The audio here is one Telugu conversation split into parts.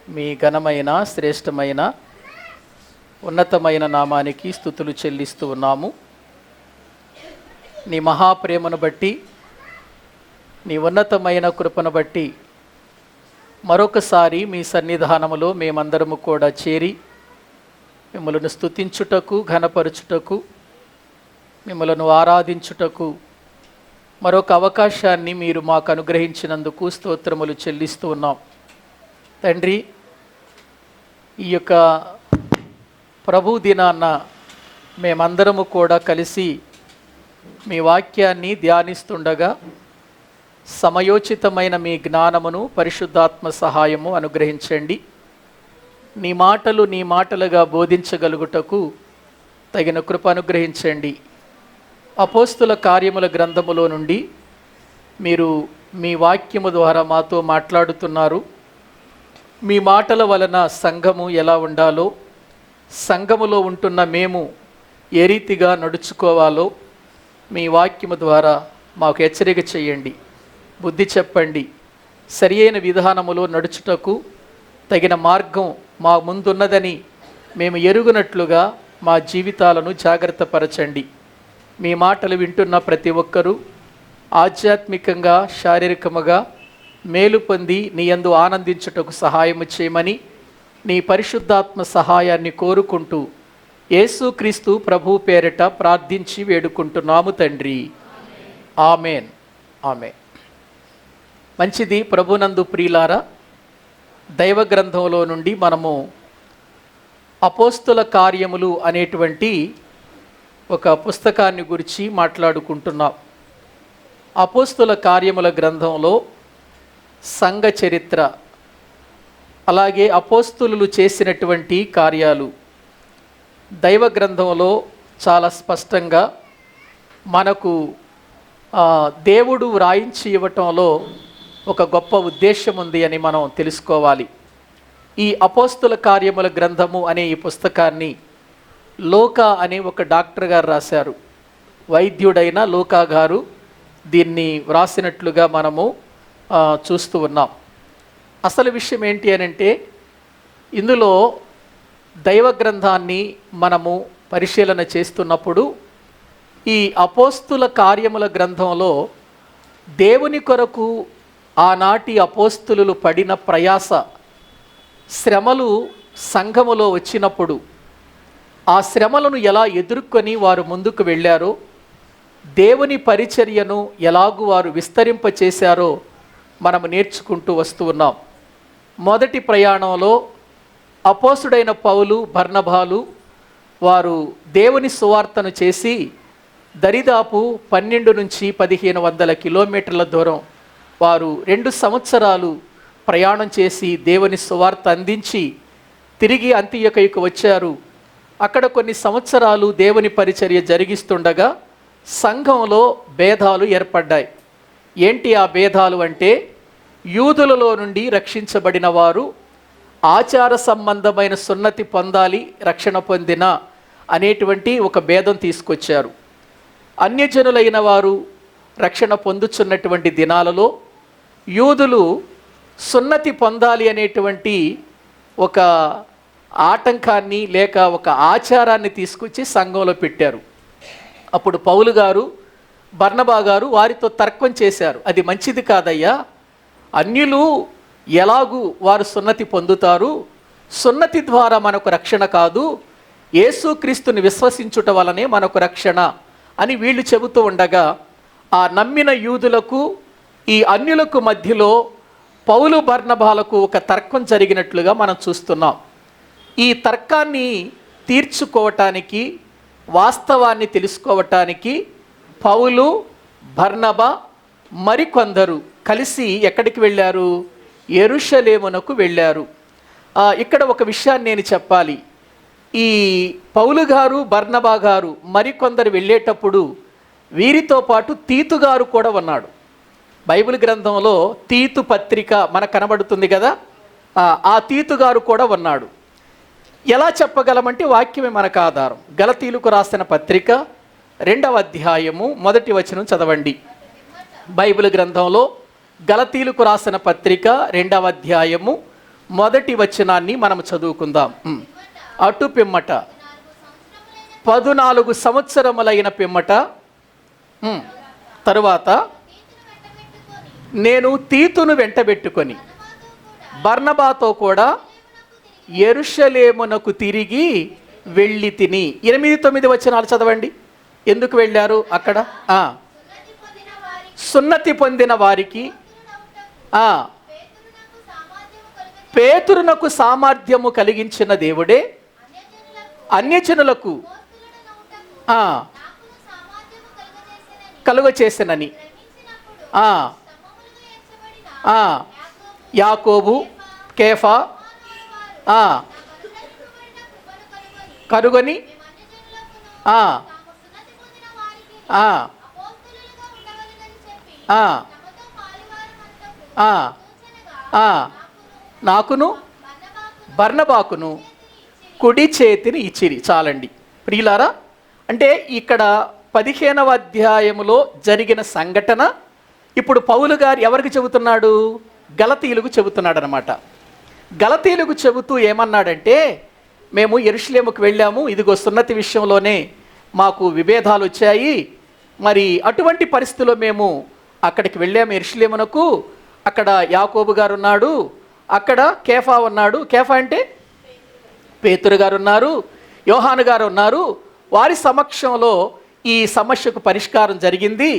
మీ ఘనమైన శ్రేష్టమైన ఉన్నతమైన నామానికి స్తుతులు చెల్లిస్తూ ఉన్నాము. నీ మహాప్రేమను బట్టి, నీ ఉన్నతమైన కృపను బట్టి మరొకసారి మీ సన్నిధానములో మేమందరము కూడా చేరి మిమ్మలను స్తుతించుటకు, ఘనపరచుటకు, మిమ్మలను ఆరాధించుటకు మరొక అవకాశాన్ని మీరు మాకు అనుగ్రహించినందుకు స్తోత్రములు చెల్లిస్తూ ఉన్నాం. తండ్రి, ఈ యొక్క ప్రభు దినాన్న మేమందరము కూడా కలిసి మీ వాక్యాన్ని ధ్యానిస్తుండగా సమయోచితమైన మీ జ్ఞానమును, పరిశుద్ధాత్మ సహాయము అనుగ్రహించండి. నీ మాటలు నీ మాటలుగా బోధించగలుగుటకు తగిన కృప అనుగ్రహించండి. అపోస్తుల కార్యముల గ్రంథములో నుండి మీరు మీ వాక్యము ద్వారా మాతో మాట్లాడుతున్నారు. మీ మాటల వలన సంఘము ఎలా ఉండాలో, సంఘములో ఉంటున్న మేము ఏ రీతిగా నడుచుకోవాలో మీ వాక్యము ద్వారా మాకు హెచ్చరిక చేయండి, బుద్ధి చెప్పండి. సరి అయిన విధానములో నడుచుటకు తగిన మార్గం మా ముందున్నదని మేము ఎరుగునట్లుగా మా జీవితాలను జాగ్రత్తపరచండి. మీ మాటలు వింటున్న ప్రతి ఒక్కరూ ఆధ్యాత్మికంగా, శారీరకముగా మేలు పొంది నీ యందు ఆనందించుటకు సహాయము చేయమని నీ పరిశుద్ధాత్మ సహాయాన్ని కోరుకుంటూ యేసుక్రీస్తు ప్రభు పేరిట ప్రార్థించి వేడుకుంటున్నాము తండ్రి. ఆమెన్. ఆమెన్. మంచిది. ప్రభునందు ప్రియులారా, దైవ గ్రంథంలో నుండి మనము అపోస్తుల కార్యములు అనేటువంటి ఒక పుస్తకాన్ని గురించి మాట్లాడుకుంటున్నాం. అపోస్తుల కార్యముల గ్రంథంలో సంఘ చరిత్ర, అలాగే అపోస్తులు చేసినటువంటి కార్యాలు దైవ గ్రంథంలో చాలా స్పష్టంగా మనకు దేవుడు వ్రాయించి ఇవ్వటంలో ఒక గొప్ప ఉద్దేశం ఉంది అని మనం తెలుసుకోవాలి. ఈ అపోస్తుల కార్యముల గ్రంథము అనే ఈ పుస్తకాన్ని లోకా అనే ఒక డాక్టర్ గారు రాశారు. వైద్యుడైన లోకా గారు దీన్ని వ్రాసినట్లుగా మనము చూస్తూ ఉన్నాం. అసలు విషయం ఏంటి అనంటే, ఇందులో దైవ గ్రంథాన్ని మనము పరిశీలన చేస్తున్నప్పుడు ఈ అపోస్తుల కార్యముల గ్రంథంలో దేవుని కొరకు ఆనాటి అపోస్తులు పడిన ప్రయాస, శ్రమలు సంఘములో వచ్చినప్పుడు ఆ శ్రమలను ఎలా ఎదుర్కొని వారు ముందుకు వెళ్ళారో, దేవుని పరిచర్యను ఎలాగూ వారు విస్తరింపచేశారో మనము నేర్చుకుంటూ వస్తూ ఉన్నాం. మొదటి ప్రయాణంలో అపోస్తుడైన పౌలు, బర్నబాలు వారు దేవుని సువార్తను చేసి దరిదాపు 12 నుంచి 1500 కిలోమీటర్ల దూరం వారు 2 సంవత్సరాలు ప్రయాణం చేసి దేవుని సువార్త అందించి తిరిగి అంతియొకయుకు వచ్చారు. అక్కడ కొన్ని సంవత్సరాలు దేవుని పరిచర్య జరిగిస్తుండగా సంఘంలో భేదాలు ఏర్పడ్డాయి. ఏంటి ఆ భేదాలు అంటే, యూదులలో నుండి రక్షించబడిన వారు ఆచార సంబంధమైన సున్నతి పొందాలి, రక్షణ పొందిన అనేటువంటి ఒక భేదం తీసుకొచ్చారు. అన్యజనులైన వారు రక్షణ పొందుచున్నటువంటి దినాలలో యూదులు సున్నతి పొందాలి అనేటువంటి ఒక ఆటంకాన్ని లేక ఒక ఆచారాన్ని తీసుకొచ్చి సంఘంలో పెట్టారు. అప్పుడు పౌలు గారు, బర్నబా గారు వారితో తర్కం చేశారు. అది మంచిది కాదయ్యా, అన్యులు ఎలాగూ వారు సున్నతి పొందుతారు, సున్నతి ద్వారా మనకు రక్షణ కాదు, యేసుక్రీస్తుని విశ్వసించుట వలనే మనకు రక్షణ అని వీళ్ళు చెబుతూ ఉండగా, ఆ నమ్మిన యూదులకు ఈ అన్యులకు మధ్యలో పౌలు బర్నబాలకు ఒక తర్కం జరిగినట్లుగా మనం చూస్తున్నాం. ఈ తర్కాన్ని తీర్చుకోవటానికి, వాస్తవాన్ని తెలుసుకోవటానికి పౌలు, బర్నబా మరికొందరు కలిసి ఎక్కడికి వెళ్ళారు? యెరూషలేమునకు వెళ్ళారు. ఇక్కడ ఒక విషయాన్ని నేను చెప్పాలి. ఈ పౌలు గారు, బర్నబా గారు మరికొందరు వెళ్ళేటప్పుడు వీరితో పాటు తీతు గారు కూడా ఉన్నాడు. బైబిల్ గ్రంథంలో తీతు పత్రిక మనకు కనబడుతుంది కదా, ఆ తీతు గారు కూడా ఉన్నాడు. ఎలా చెప్పగలమంటే వాక్యమే మనకు ఆధారం. గలతీయులకు రాసిన పత్రిక 2వ అధ్యాయము 1వ వచనం చదవండి. బైబిల్ గ్రంథంలో గలతీయులకు రాసిన పత్రిక 2వ అధ్యాయము మొదటి వచనాన్ని మనం చదువుకుందాం. అటు పిమ్మట 14 సంవత్సరములైన పిమ్మట తరువాత నేను తీతును వెంటబెట్టుకొని బర్నబాతో కూడా యెరూషలేమునకు తిరిగి వెళ్ళి తిని. 8-9 వచనాలు చదవండి. ఎందుకు వెళ్ళారు అక్కడ? సున్నతి పొందిన వారికి పేతురునకు సామర్థ్యము కలిగించిన దేవుడే అన్యజనులకు కలుగ చేసినని యాకోబు కేఫా కనుగొని నాకును బర్నబాకును కుడి చేతిని ఇచ్చిరి. చాలండి ప్రియులారా. అంటే ఇక్కడ 15వ అధ్యాయములో జరిగిన సంఘటన ఇప్పుడు పౌలు గారు ఎవరికి చెబుతున్నాడు? గలతీయులకు చెబుతున్నాడు అనమాట. గలతీయులకు చెబుతూ ఏమన్నాడంటే, మేము యెరూషలేముకు వెళ్ళాము, ఇదిగో సున్నతి విషయంలోనే మాకు విభేదాలు వచ్చాయి. మరి అటువంటి పరిస్థితుల్లో మేము అక్కడికి వెళ్ళాము యెరూషలేమునకు. అక్కడ యాకోబు గారు ఉన్నాడు, అక్కడ కేఫా ఉన్నాడు. కేఫా అంటే పేతురు గారు ఉన్నారు, యోహాను గారు ఉన్నారు. వారి సమక్షంలో ఈ సమస్యకు పరిష్కారం జరిగింది.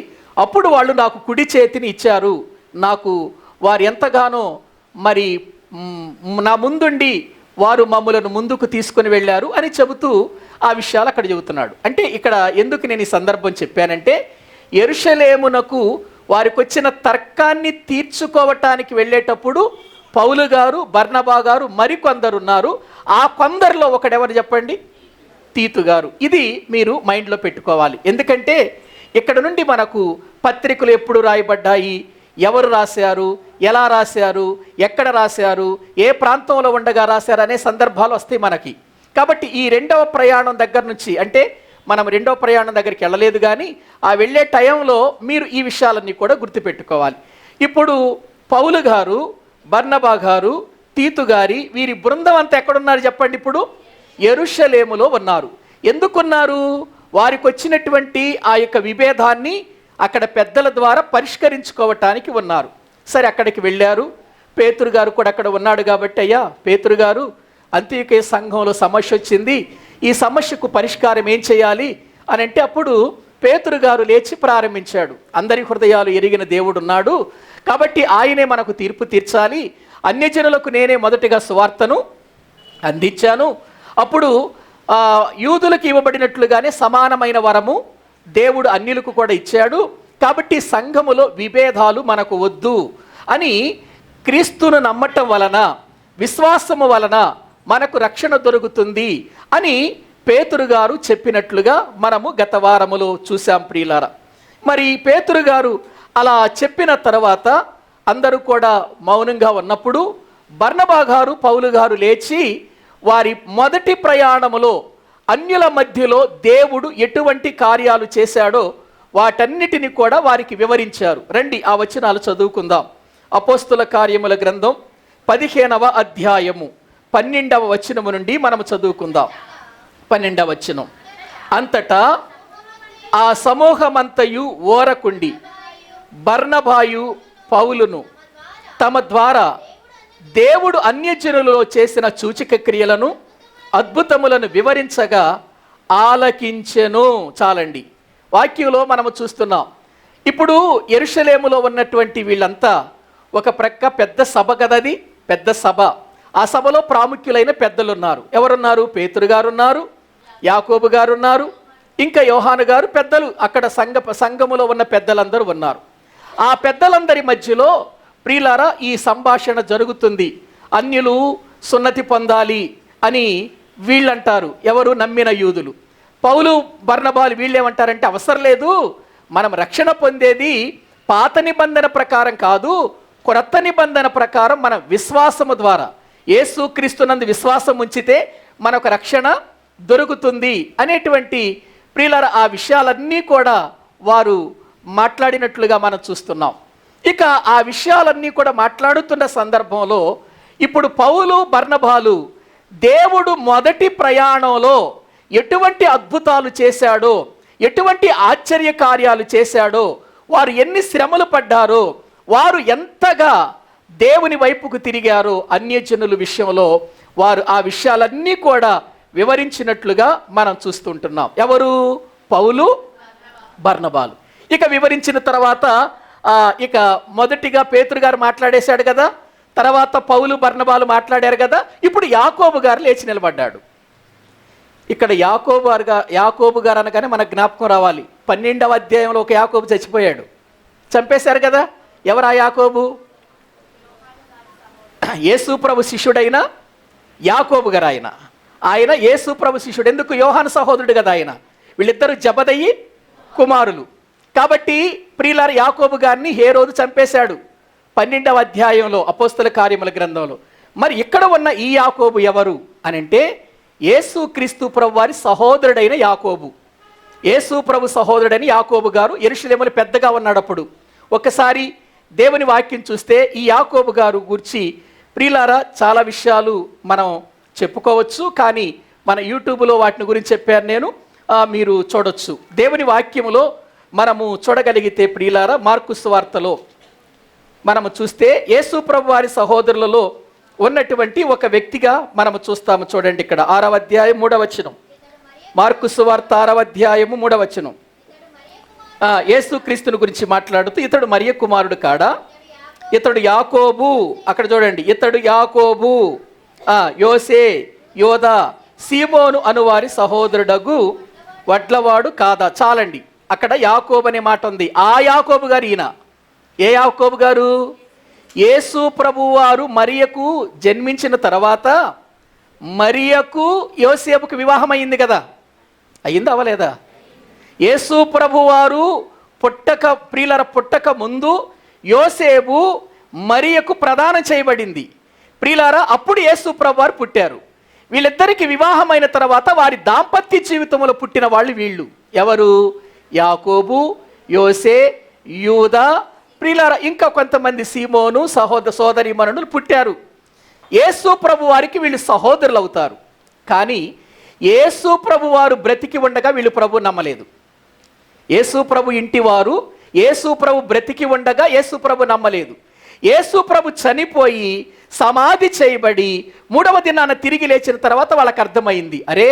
అప్పుడు వాళ్ళు నాకు కుడి చేతిని ఇచ్చారు. నాకు వారు ఎంతగానో మరి నా ముందుండి వారు మమ్ములను ముందుకు తీసుకుని వెళ్ళారు అని చెబుతూ ఆ విషయాలు అక్కడ చెబుతున్నాడు. అంటే ఇక్కడ ఎందుకు నేను ఈ సందర్భం చెప్పానంటే, యెరూషలేమునకు వారికి వచ్చిన తర్కాన్ని తీర్చుకోవటానికి వెళ్ళేటప్పుడు పౌలు గారు, బర్నబా గారు, మరికొందరు ఉన్నారు. ఆ కొందరిలో ఒకడెవరు చెప్పండి? తీతు గారు. ఇది మీరు మైండ్లో పెట్టుకోవాలి. ఎందుకంటే ఇక్కడ నుండి మనకు పత్రికలు ఎప్పుడు రాయబడ్డాయి, ఎవరు రాశారు, ఎలా రాశారు, ఎక్కడ రాశారు, ఏ ప్రాంతంలో ఉండగా రాశారు అనే సందర్భాలు వస్తాయి మనకి. కాబట్టి ఈ రెండవ ప్రయాణం దగ్గర నుంచి, అంటే మనం రెండవ ప్రయాణం దగ్గరికి వెళ్ళలేదు కానీ ఆ వెళ్ళే టైంలో మీరు ఈ విషయాలన్నీ కూడా గుర్తుపెట్టుకోవాలి. ఇప్పుడు పౌలు గారు, బర్నబా గారు, తీతు గారి వీరి బృందం అంతా ఎక్కడున్నారు చెప్పండి? ఇప్పుడు యెరూషలేములో ఉన్నారు. ఎందుకున్నారు? వారికి వచ్చినటువంటి ఆ యొక్క విభేదాన్ని అక్కడ పెద్దల ద్వారా పరిష్కరించుకోవటానికి ఉన్నారు. సరే, అక్కడికి వెళ్ళారు. పేతురు గారు కూడా అక్కడ ఉన్నాడు కాబట్టి, అయ్యా పేతురు గారు, అంత్యోక్య సంఘంలో సమస్య వచ్చింది, ఈ సమస్యకు పరిష్కారం ఏం చేయాలి అని అంటే, అప్పుడు పేతురు గారు లేచి ప్రారంభించాడు. అందరి హృదయాలు ఎరిగిన దేవుడు ఉన్నాడు కాబట్టి ఆయనే మనకు తీర్పు తీర్చాలి. అన్యజనులకు నేనే మొదటిగా సువార్తను అందించాను. అప్పుడు యూదులకు ఇవ్వబడినట్లుగానే సమానమైన వరము దేవుడు అన్యులకు కూడా ఇచ్చాడు. కాబట్టి సంఘములో విభేదాలు మనకు వద్దు అని, క్రీస్తును నమ్మటం వలన, విశ్వాసము వలన మనకు రక్షణ దొరుకుతుంది అని పేతురు గారు చెప్పినట్లుగా మనము గత వారములో చూసాం ప్రియులారా. మరి పేతురు గారు అలా చెప్పిన తర్వాత అందరూ కూడా మౌనంగా ఉన్నప్పుడు బర్నబా గారు, పౌలు గారు లేచి వారి మొదటి ప్రయాణములో అన్యుల మధ్యలో దేవుడు ఎటువంటి కార్యాలు చేశాడో వాటన్నిటిని కూడా వారికి వివరించారు. రండి ఆ వచనాలు చదువుకుందాం. అపోస్తుల కార్యముల గ్రంథం 15వ అధ్యాయము 12వ వచనము నుండి మనం చదువుకుందాం. 12వ వచనం. అంతటా ఆ సమూహమంతయు ఓరకుండి బర్నబాయు, పౌలును తమ ద్వారా దేవుడు అన్యజనులలో చేసిన సూచక క్రియలను, అద్భుతములను వివరించగా ఆలకించెను. చాలండి. వాక్యంలో మనము చూస్తున్నాం. ఇప్పుడు యెరూషలేములో ఉన్నటువంటి వీళ్ళంతా ఒక ప్రక్క పెద్ద సభ కదది, పెద్ద సభ. ఆ సభలో ప్రాముఖ్యులైన పెద్దలు ఉన్నారు. ఎవరున్నారు? పేతురు గారు ఉన్నారు, యాకోబు గారు ఉన్నారు, ఇంకా యోహాను గారు, పెద్దలు అక్కడ సంఘములో ఉన్న పెద్దలందరూ ఉన్నారు. ఆ పెద్దలందరి మధ్యలో ప్రియులారా ఈ సంభాషణ జరుగుతుంది. అన్యులు సున్నతి పొందాలి అని వీళ్ళంటారు. ఎవరు? నమ్మిన యూదులు. పౌలు, బర్నబాలు వీళ్ళేమంటారంటే, అవసరం లేదు, మనం రక్షణ పొందేది పాత నిబంధన ప్రకారం కాదు, క్రొత్త నిబంధన ప్రకారం మన విశ్వాసము ద్వారా, యేసుక్రీస్తునందు విశ్వాసం ఉంచితే మనకు రక్షణ దొరుకుతుంది అనేటువంటి ప్రియులారా ఆ విషయాలన్నీ కూడా వారు మాట్లాడినట్లుగా మనం చూస్తున్నాం. ఇక ఆ విషయాలన్నీ కూడా మాట్లాడుతున్న సందర్భంలో ఇప్పుడు పౌలు బర్నబాలు దేవుడు మొదటి ప్రయాణంలో ఎటువంటి అద్భుతాలు చేశాడో, ఎటువంటి ఆశ్చర్య కార్యాలు చేశాడో, వారు ఎన్ని శ్రమలు పడ్డారో, వారు ఎంతగా దేవుని వైపుకు తిరిగారో అన్యజనుల విషయంలో వారు ఆ విషయాలన్నీ కూడా వివరించినట్లుగా మనం చూస్తుంటున్నాం. ఎవరు? పౌలు బర్నబాలు. ఇక వివరించిన తర్వాత ఇక మొదటిగా పేతురు గారు మాట్లాడేశాడు కదా, తర్వాత పౌలు బర్నబాలు మాట్లాడారు కదా. ఇప్పుడు యాకోబు గారు లేచి నిలబడ్డాడు. ఇక్కడ యాకోబు గారు అనగానే మనకు జ్ఞాపకం రావాలి, 12వ అధ్యాయంలో ఒక యాకోబు చచ్చిపోయాడు, చంపేశారు కదా. ఎవరు ఆ యాకోబు? యేసు ప్రభు శిష్యుడైన యాకోబు గారు. ఆయన యేసు ప్రభు శిష్యుడు. ఎందుకు? యోహాను సహోదరుడు కదా ఆయన. వీళ్ళిద్దరూ జబదయి కుమారులు. కాబట్టి ప్రియులార యాకోబు గారిని హేరోదు చంపేశాడు 12వ అధ్యాయంలో అపోస్తల కార్యముల గ్రంథంలో. మరి ఇక్కడ ఉన్న ఈ యాకోబు ఎవరు అని అంటే యేసు క్రీస్తు ప్రభు వారి సహోదరుడైన యాకోబు. యేసు ప్రభు సహోదరుడైన యాకోబు గారు యెరూషలేములో పెద్దగా ఉన్నాడప్పుడు. ఒకసారి దేవుని వాక్యం చూస్తే ఈ యాకోబు గారు గురించి ప్రియులారా చాలా విషయాలు మనం చెప్పుకోవచ్చు, కానీ మన యూట్యూబ్లో వాటిని గురించి చెప్పాను నేను, మీరు చూడొచ్చు. దేవుని వాక్యములో మనము చూడగలిగితే ప్రియులారా మార్కు సువార్తలో మనము చూస్తే యేసు ప్రభు వారి సహోదరులలో ఉన్నటువంటి ఒక వ్యక్తిగా మనము చూస్తాము. చూడండి ఇక్కడ 6వ అధ్యాయం 3వ వచనం. మార్కు సువార్త 6వ అధ్యాయము 3వ వచనం. యేసు క్రీస్తుని గురించి మాట్లాడుతూ ఇతడు మరియ కుమారుడు కాడా, ఇతడు యాకోబు, అక్కడ చూడండి, ఇతడు యాకోబు, యోసే, యోదా, సీమోను అనువారి సహోదరుడగు వడ్లవాడు కాదా. చాలండి, అక్కడ యాకోబు అనే మాట ఉంది. ఆ యాకోబు గారు ఈయన. ఏ యాకోబు గారు? యేసు ప్రభువారు మరియకు జన్మించిన తర్వాత మరియకు యోసేపుకు వివాహం అయింది కదా, అయింది అవ్వలేదా? యేసు ప్రభువారు పుట్టక ముందు యోసేపు మరియకు ప్రదానం చేయబడింది ప్రియులారా. అప్పుడు యేసు ప్రభువారు పుట్టారు. వీళ్ళిద్దరికి వివాహమైన తర్వాత వారి దాంపత్య జీవితంలో పుట్టిన వాళ్ళు వీళ్ళు. ఎవరు? యాకోబు, యోసే, యూదా, ప్రియులారా, ఇంకా కొంతమంది సీమోను సోదరీమణులు పుట్టారు. యేసు ప్రభు వారికి వీళ్ళు సహోదరులు అవుతారు. కానీ యేసు ప్రభు వారు బ్రతికి ఉండగా వీళ్ళు ప్రభు నమ్మలేదు. యేసు ప్రభు ఇంటి వారు యేసు ప్రభు బ్రతికి ఉండగా యేసు ప్రభు నమ్మలేదు. యేసు ప్రభు చనిపోయి సమాధి చేయబడి 3వ దినాన తిరిగి లేచిన తర్వాత వాళ్ళకి అర్థమైంది, అరే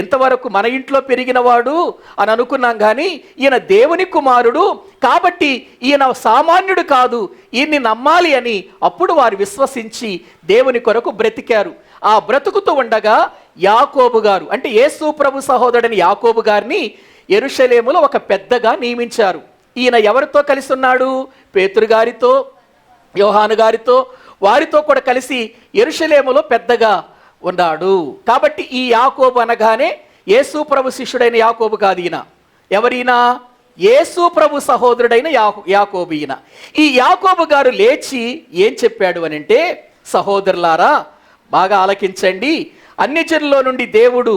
ఇంతవరకు మన ఇంట్లో పెరిగినవాడు అని అనుకున్నాం, కానీ ఈయన దేవుని కుమారుడు కాబట్టి ఈయన సామాన్యుడు కాదు, ఈయన్ని నమ్మాలి అని అప్పుడు వారు విశ్వసించి దేవుని కొరకు బ్రతికారు. ఆ బ్రతుకుతూ ఉండగా యాకోబు గారు, అంటే యేసు ప్రభు సహోదరుడని యాకోబు గారిని యెరూషలేములో ఒక పెద్దగా నియమించారు. ఈయన ఎవరితో కలిసి ఉన్నాడు? పేతురు గారితో, యోహాను గారితో, వారితో కూడా కలిసి యెరూషలేములో పెద్దగా ఉన్నాడు. కాబట్టి ఈ యాకోబు అనగానే యేసు ప్రభు శిష్యుడైన యాకోబు కాదు ఈయన. ఎవరైనా? యేసు ప్రభు సహోదరుడైన యాకోబు ఈయన. ఈ యాకోబు గారు లేచి ఏం చెప్పాడు అని అంటే, సహోదరులారా బాగా ఆలకించండి, అన్యజనుల్లో నుండి దేవుడు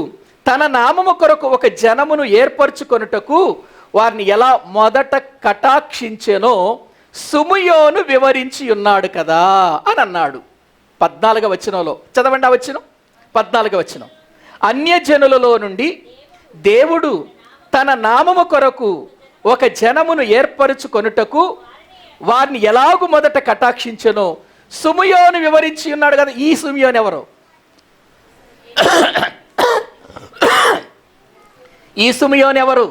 తన నామము కొరకు ఒక జనమును ఏర్పరచుకొనుటకు వారిని ఎలా మొదట కటాక్షించెనో సుమయోను వివరించి ఉన్నాడు కదా అని అన్నాడు. 14వ వచనంలో చదవండి, ఆ వచనం 14వ వచనం. అన్యజనులలో నుండి దేవుడు తన నామము కొరకు ఒక జనమును ఏర్పరచుకొనుటకు వారిని ఎలాగు మొదట కటాక్షించెనో సుమయోను వివరించి ఉన్నాడు కదా. ఈ సుమయోను ఎవరు? ఈ సుమయోను ఎవరు?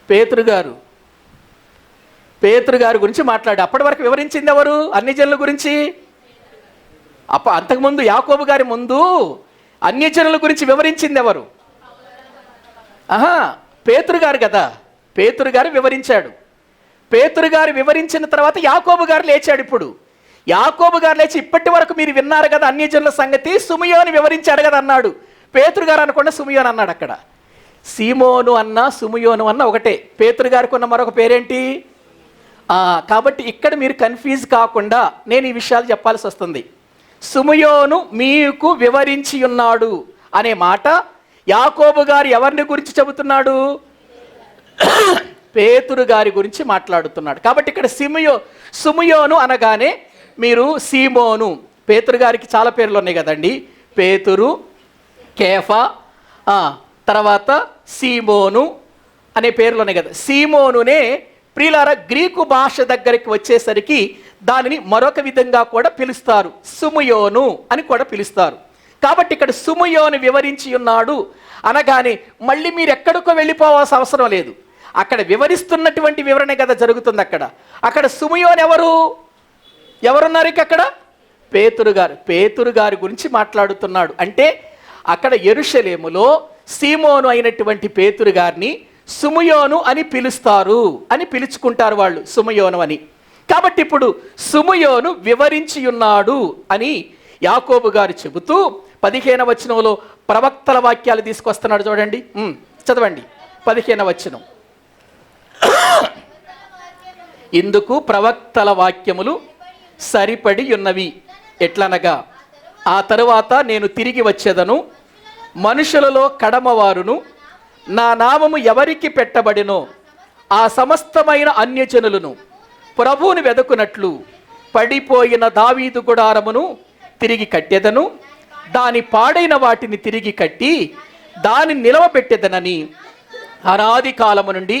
పేతురు గారు. పేతురు గారి గురించి మాట్లాడి అప్పటి వరకు వివరించింది ఎవరు? అన్యజనుల గురించి. అంతకుముందు యాకోబు గారి ముందు అన్యజనుల గురించి వివరించింది ఎవరు? పేతురు గారు కదా. పేతురు గారు వివరించాడు. పేతురు గారు వివరించిన తర్వాత యాకోబు గారు లేచాడు. ఇప్పుడు యాకోబు గారు లేచి ఇప్పటి వరకు మీరు విన్నారు కదా అన్యజనుల సంగతి, సుమయోను వివరించాడు కదా అన్నాడు. పేతురు గారు అనకుండా సుమయోను అన్నాడు. అక్కడ సీమోను అన్న సుమయోను అన్న ఒకటే. పేతురు గారికి ఉన్న మరొక పేరేంటి? కాబట్టి ఇక్కడ మీరు కన్ఫ్యూజ్ కాకుండా నేను ఈ విషయాలు చెప్పాల్సి వస్తుంది. సుమయోను మీకు వివరించి ఉన్నాడు అనే మాట యాకోబు గారు ఎవరిని గురించి చెబుతున్నాడు? పేతురు గారి గురించి మాట్లాడుతున్నాడు. కాబట్టి ఇక్కడ సుమయోను అనగానే మీరు సీమోను, పేతురు గారికి చాలా పేర్లు ఉన్నాయి కదండి, పేతురు, కేఫా, తర్వాత సీమోను అనే పేర్లు ఉన్నాయి కదా. సీమోనునే ప్రియులారా గ్రీకు భాష దగ్గరికి వచ్చేసరికి దానిని మరొక విధంగా కూడా పిలుస్తారు, సుమయోను అని కూడా పిలుస్తారు. కాబట్టి ఇక్కడ సుమయోను వివరించి ఉన్నాడు అనగానే మళ్ళీ మీరు ఎక్కడికో వెళ్ళిపోవాల్సిన అవసరం లేదు. అక్కడ వివరిస్తున్నటువంటి వివరణ కదా జరుగుతుంది. అక్కడ సుమయోను ఎవరున్నారు? అక్కడ పేతురు గారి గురించి మాట్లాడుతున్నాడు. అంటే అక్కడ యెరూషలేములో సీమోను అయినటువంటి పేతురు గారిని సుమయోను అని పిలుస్తారు, అని పిలుచుకుంటారు వాళ్ళు, సుమయోను అని. కాబట్టి ఇప్పుడు సుమయోను వివరించి ఉన్నాడు అని యాకోబు గారు చెబుతూ 15వ వచనంలో ప్రవక్తల వాక్యాలు తీసుకొస్తున్నాడు. చూడండి, చదవండి 15వ వచనం. ఇందుకు ప్రవక్తల వాక్యములు సరిపడి ఉన్నవి. ఎట్లనగా, ఆ తరువాత నేను తిరిగి వచ్చేదను, మనుషులలో కడమవారును నా నామము ఎవరికి పెట్టబడినో ఆ సమస్తమైన అన్యజనులను ప్రభువుని వెదకునట్లు పడిపోయిన దావీదు గుడారమును తిరిగి కట్టెదను, దాని పాడైన వాటిని తిరిగి కట్టి దాని నిలవబెట్టెదనని అనాది కాలము నుండి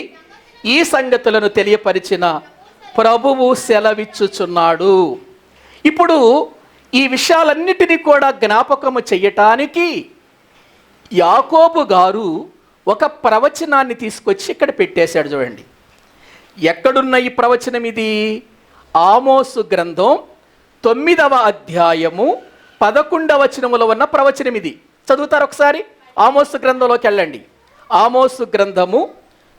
ఈ సంగతులను తెలియపరిచిన ప్రభువు సెలవిచ్చుచున్నాడు. ఇప్పుడు ఈ విషయాలన్నిటినీ కూడా జ్ఞాపకము చెయ్యటానికి యాకోబు గారు ఒక ప్రవచనాన్ని తీసుకొచ్చి ఇక్కడ పెట్టేశాడు. చూడండి, ఎక్కడున్న ఈ ప్రవచనం ఇది? ఆమోసు గ్రంథం 9వ అధ్యాయము 11వ వచనములో ఉన్న ప్రవచనం ఇది. చదువుతారు ఒకసారి? ఆమోసు గ్రంథంలోకి వెళ్ళండి. ఆమోసు గ్రంథము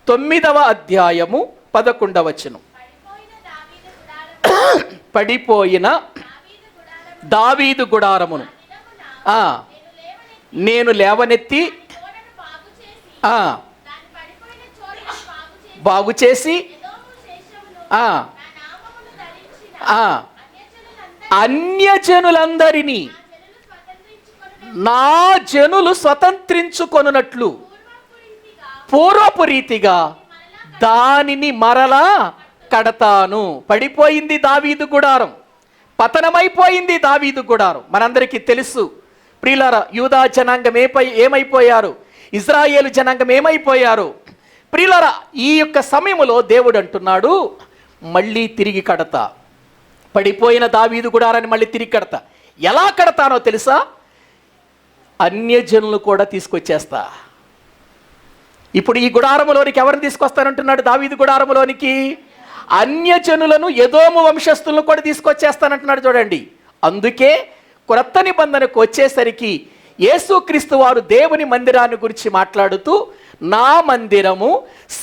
9వ అధ్యాయము 11వ వచనం. పడిపోయిన దావీదు గుడారమును నేను లేవనెత్తి బాగు చేసి అన్యజనులందరినీ నా జనులు స్వతంత్రించుకొనున్నట్లు పూర్వపు రీతిగా దానిని మరలా కడతాను. పడిపోయింది దావీదు గుడారం, పతనమైపోయింది దావీదు గుడారం. మనందరికీ తెలుసు ప్రియులారా, యూదా జనాంగం ఏమైపోయారు, ఇజ్రాయేలు జనాంగం ఏమైపోయారు. ప్రియులారా, ఈ యొక్క సమయంలో దేవుడు అంటున్నాడు, మళ్ళీ తిరిగి కడతా, పడిపోయిన దావీదు గుడారాన్ని మళ్ళీ తిరిగి కడతా. ఎలా కడతానో తెలుసా? అన్యజనులు కూడా తీసుకొచ్చేస్తా. ఇప్పుడు ఈ గుడారములోనికి ఎవరిని తీసుకొస్తానంటున్నాడు? దావీదు గుడారములోనికి అన్యజనులను, ఎదోము వంశస్థులను కూడా తీసుకొచ్చేస్తానంటున్నాడు. చూడండి, అందుకే క్రొత్త నిబంధనకు వచ్చేసరికి యేసుక్రీస్తు వారు దేవుని మందిరాన్ని గురించి మాట్లాడుతూ నా మందిరము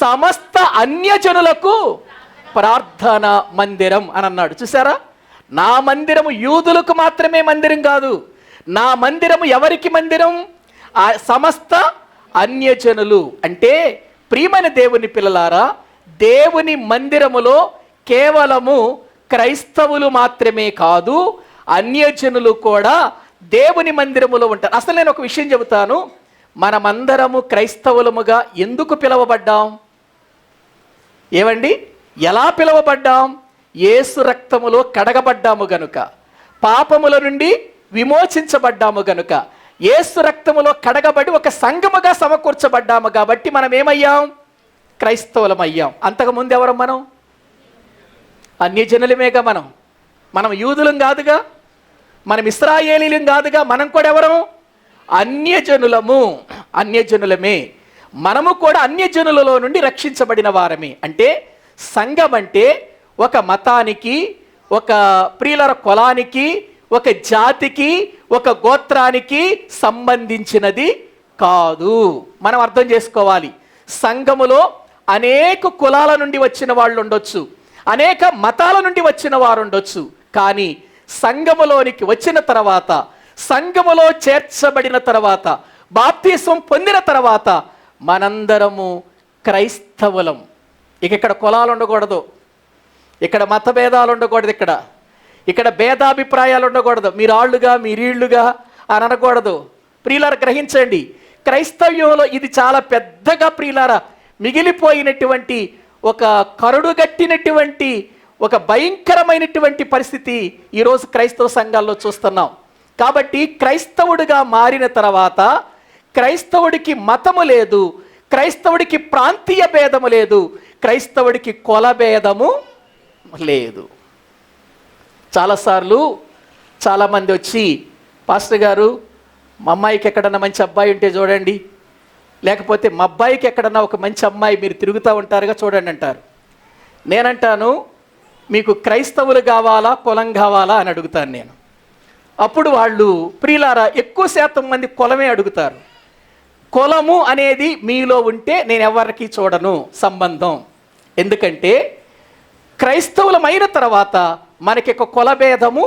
సమస్త అన్యజనులకు ప్రార్థన మందిరం అని అన్నాడు. చూసారా? నా మందిరము యూదులకు మాత్రమే మందిరం కాదు, నా మందిరము ఎవరికి మందిరం? సమస్త అన్యజనులు. అంటే ప్రియమైన దేవుని పిల్లలారా, దేవుని మందిరములో కేవలము క్రైస్తవులు మాత్రమే కాదు, అన్యజనులు కూడా దేవుని మందిరములో ఉంటారు. అసలు నేను ఒక విషయం చెబుతాను, మనమందరము క్రైస్తవులముగా ఎందుకు పిలువబడ్డాం? ఏమండి, ఎలా పిలువబడ్డాం? యేసు రక్తములో కడగబడ్డాము గనుక, పాపముల నుండి విమోచించబడ్డాము గనుక, యేసు రక్తములో కడగబడి ఒక సంఘముగా సమకూర్చబడ్డాము. కాబట్టి మనం ఏమయ్యాం? క్రైస్తవులం అయ్యాం. అంతకుముందు ఎవరం మనం? అన్యజనులమేగా. మనం యూదులం కాదుగా, మనం ఇశ్రాయేలీలం కాదుగా, మనం కూడా ఎవరం? అన్యజనులమే. మనము కూడా అన్యజనులలో నుండి రక్షించబడిన వారమే. అంటే సంఘం అంటే ఒక మతానికి, ఒక ప్రియుల కులానికి, ఒక జాతికి, ఒక గోత్రానికి సంబంధించినది కాదు. మనం అర్థం చేసుకోవాలి. సంఘములో అనేక కులాల నుండి వచ్చిన వాళ్ళు ఉండొచ్చు, అనేక మతాల నుండి వచ్చిన వారు ఉండొచ్చు. కానీ సంఘములోనికి వచ్చిన తర్వాత, సంఘములో చేర్చబడిన తర్వాత, బాప్తిసం పొందిన తర్వాత మనందరము క్రైస్తవులం. ఇక్కడ కులాలు ఉండకూడదు, ఇక్కడ మతభేదాలు ఉండకూడదు, ఇక్కడ భేదాభిప్రాయాలు ఉండకూడదు. మీరాళ్ళుగా మీరీళ్ళుగా అని అనకూడదు. ప్రియులారా గ్రహించండి, క్రైస్తవ్యంలో ఇది చాలా పెద్దగా ప్రియులారా మిగిలిపోయినటువంటి, ఒక కరుడుగట్టినటువంటి ఒక భయంకరమైనటువంటి పరిస్థితి ఈరోజు క్రైస్తవ సంఘాల్లో చూస్తున్నాం. కాబట్టి క్రైస్తవుడిగా మారిన తర్వాత క్రైస్తవుడికి మతము లేదు, క్రైస్తవుడికి ప్రాంతీయ భేదము లేదు, క్రైస్తవుడికి కుల భేదము లేదు. చాలాసార్లు చాలామంది వచ్చి, పాస్టర్ గారు మా అమ్మాయికి ఎక్కడన్నా మంచి అబ్బాయి ఉంటే చూడండి, లేకపోతే మా అబ్బాయికి ఎక్కడన్నా ఒక మంచి అమ్మాయి మీరు తిరుగుతూ ఉంటారుగా చూడండి అంటారు. నేనంటాను, మీకు క్రైస్తవులు కావాలా కులం కావాలా అని అడుగుతాను నేను. అప్పుడు వాళ్ళు, ప్రియులారా, ఎక్కువ శాతం మంది కులమే అడుగుతారు. కులము అనేది మీలో ఉంటే నేను ఎవరికి చూడను సంబంధం. ఎందుకంటే క్రైస్తవులమైన తర్వాత మనకి ఒక కులభేదము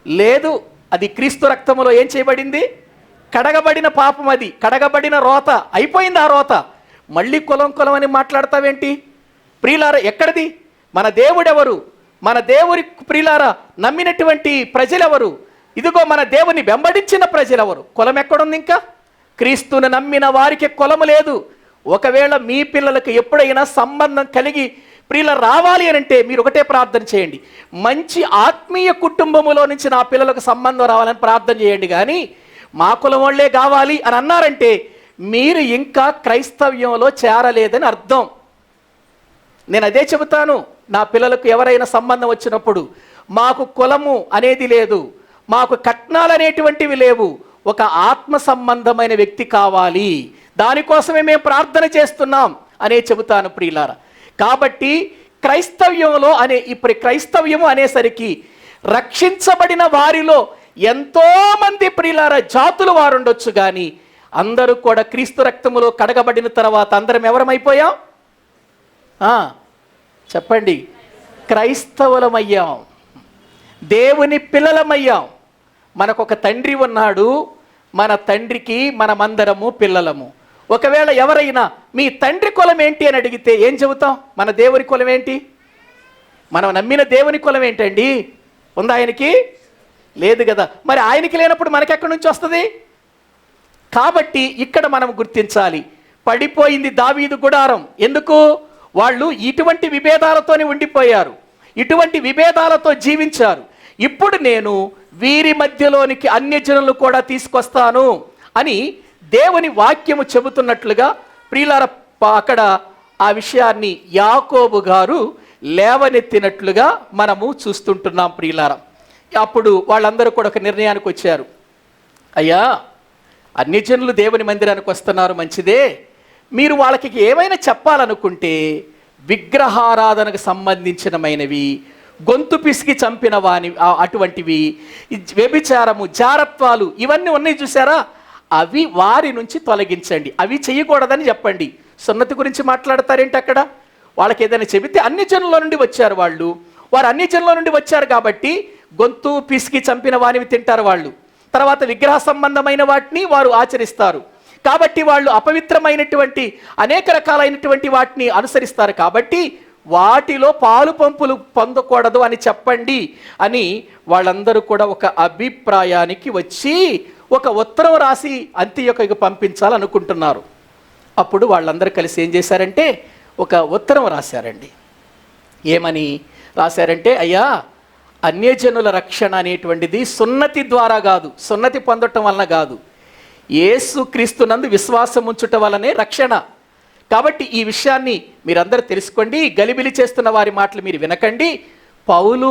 లేదు. అది క్రీస్తు రక్తములో ఏం చేయబడింది? కడగబడిన పాపం, అది కడగబడిన రోత అయిపోయింది. ఆ రోత మళ్ళీ కులం కులం అని మాట్లాడతావేంటి? ప్రియులారా, ఎక్కడిది? మన దేవుడెవరు? మన దేవుడి ప్రియులారా నమ్మినటువంటి ప్రజలెవరు? ఇదిగో మన దేవుని వెంబడించిన ప్రజలెవరు? కులం ఎక్కడుంది? ఇంకా క్రీస్తుని నమ్మిన వారికి కులము లేదు. ఒకవేళ మీ పిల్లలకు ఎప్పుడైనా సంబంధం కలిగి ప్రియుల రావాలి అని అంటే మీరు ఒకటే ప్రార్థన చేయండి, మంచి ఆత్మీయ కుటుంబములో నుంచి నా పిల్లలకు సంబంధం రావాలని ప్రార్థన చేయండి. కానీ మా కులం వాళ్ళే కావాలి అని అన్నారంటే మీరు ఇంకా క్రైస్తవ్యంలో చేరలేదని అర్థం. నేను అదే చెబుతాను. నా పిల్లలకు ఎవరైనా సంబంధం వచ్చినప్పుడు మాకు కులము అనేది లేదు, మాకు కట్నాలు అనేటువంటివి లేవు, ఒక ఆత్మ సంబంధమైన వ్యక్తి కావాలి, దానికోసమే మేము ప్రార్థన చేస్తున్నాం అనే చెబుతాను ప్రియులారా. కాబట్టి క్రైస్తవ్యంలో ఇప్పుడు క్రైస్తవ్యము అనేసరికి రక్షించబడిన వారిలో ఎంతోమంది ప్రియులారా జాతులు వారు ఉండొచ్చు, కానీ అందరూ కూడా క్రీస్తు రక్తములో కడగబడిన తర్వాత అందరం ఎవరమైపోయాం? చెప్పండి, క్రైస్తవులమయ్యాం, దేవుని పిల్లలమయ్యాం. మనకొక తండ్రి ఉన్నాడు, మన తండ్రికి మనమందరము పిల్లలము. ఒకవేళ ఎవరైనా మీ తండ్రి కులం ఏంటి అని అడిగితే ఏం చెబుతాం? మన దేవుని కులం ఏంటి? మనం నమ్మిన దేవుని కులం ఏంటండి? ఉందా ఆయనకి? లేదు కదా. మరి ఆయనకి లేనప్పుడు మనకెక్కడి నుంచి వస్తుంది? కాబట్టి ఇక్కడ మనం గుర్తించాలి, పడిపోయింది దావీదు గుడారం. ఎందుకు? వాళ్ళు ఇటువంటి విభేదాలతోనే ఉండిపోయారు, ఇటువంటి విభేదాలతో జీవించారు. ఇప్పుడు నేను వీరి మధ్యలోనికి అన్యజనులు కూడా తీసుకొస్తాను అని దేవుని వాక్యము చెబుతున్నట్లుగా ప్రియులారా అక్కడ ఆ విషయాన్ని యాకోబు గారు లేవనెత్తినట్లుగా మనము చూస్తుంటున్నాం ప్రియులారా. అప్పుడు వాళ్ళందరూ కూడా ఒక నిర్ణయానికి వచ్చారు, అయ్యా అన్యజనులు దేవుని మందిరానికి వస్తున్నారు, మంచిదే, మీరు వాళ్ళకి ఏమైనా చెప్పాలనుకుంటే విగ్రహారాధనకు సంబంధించినమైనవి, గొంతు పిసికి చంపిన వాని అటువంటివి, వ్యభిచారము, జారత్వాలు ఇవన్నీ ఉన్నాయి చూసారా, అవి వారి నుంచి తొలగించండి, అవి చేయకూడదని చెప్పండి. సున్నతి గురించి మాట్లాడతారేంటి? అక్కడ వాళ్ళకి ఏదైనా చెబితే అన్ని జనుల నుండి వచ్చారు వారు అన్ని జనుల నుండి వచ్చారు కాబట్టి గొంతు పిసికి చంపిన వానివి తింటారు వాళ్ళు. తర్వాత విగ్రహ సంబంధమైన వాటిని వారు ఆచరిస్తారు కాబట్టి వాళ్ళు అపవిత్రమైనటువంటి అనేక రకాలైనటువంటి వాటిని అనుసరిస్తారు కాబట్టి వాటిలో పాలు పంపులు పొందకూడదు అని చెప్పండి అని వాళ్ళందరూ కూడా ఒక అభిప్రాయానికి వచ్చి ఒక ఉత్తరం రాసి అంతియొకకు పంపించాలనుకుంటున్నారు. అప్పుడు వాళ్ళందరూ కలిసి ఏం చేశారంటే ఒక ఉత్తరం రాశారండి. ఏమని రాశారంటే, అయ్యా అన్యజనుల రక్షణ అనేటువంటిది సున్నతి ద్వారా కాదు, సున్నతి పొందటం వలన కాదు, యేసు క్రీస్తునందు విశ్వాసం ఉంచుట వలనే రక్షణ. కాబట్టి ఈ విషయాన్ని మీరందరూ తెలుసుకోండి, గలిబిలి చేస్తున్న వారి మాటలు మీరు వినకండి, పౌలు